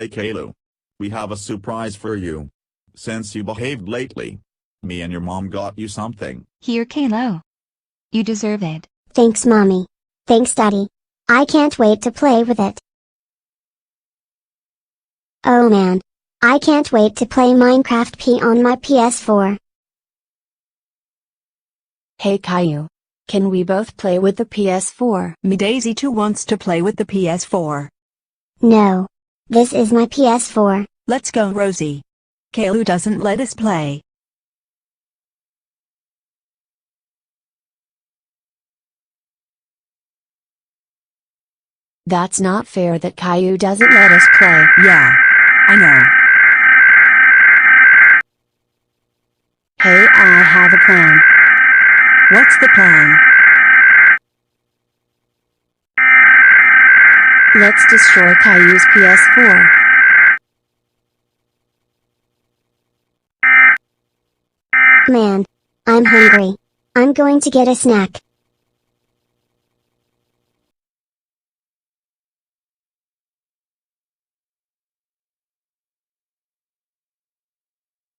Hey Kaylu. We have a surprise for you. Since you behaved lately, me and your mom got you something. Here, Kaylo. You deserve it. Thanks, Mommy. Thanks, Daddy. I can't wait to play with it. Oh man. I can't wait to play Minecraft P on my PS4. Hey Caillou. Can we both play with the PS4? Me Daisy too wants to play with the PS4. No. This is my PS4. Let's go, Rosie. Kaylu doesn't let us play. That's not fair that Caillou doesn't let us play. Yeah. I know. Hey, I have a plan. What's the plan? Let's destroy Caillou's PS4. Man. I'm hungry. I'm going to get a snack.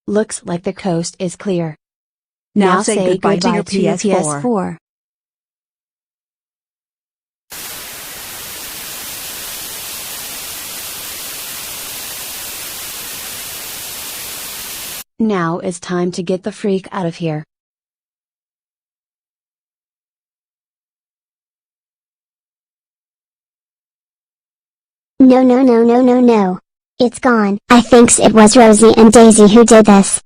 Looks like the coast is clear. Now say goodbye to your PS4. PS4. Now is time to get the freak out of here. No, no, no, no, no, no. It's gone. I thinks it was Rosie and Daisy who did this.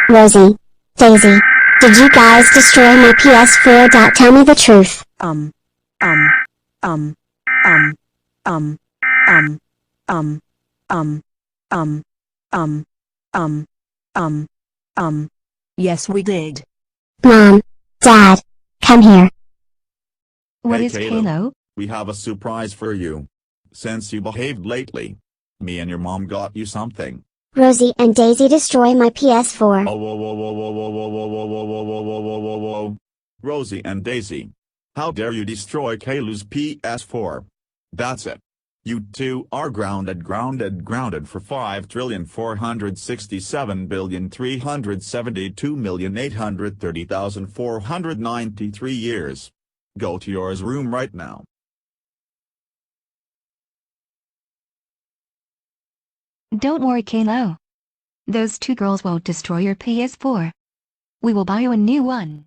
Rosie, Daisy, did you guys destroy my PS4? Tell me the truth. Um. Yes, we did. Mom, Dad, come here. What Hey, is Kaylu. Kaylo? We have a surprise for you. Since you behaved lately, me and your mom got you something. Rosie and Daisy destroy my PS4. Oh, whoa, whoa, whoa, whoa, whoa, whoa, whoa, whoa, whoa, whoa, whoa, whoa, whoa, whoa. Rosie and Daisy. How dare you destroy Kaylu's PS4? That's it. You two are grounded for 5,467,372,830,493 years. Go to yours room right now. Don't worry, Kaylo. Those two girls won't destroy your PS4. We will buy you a new one.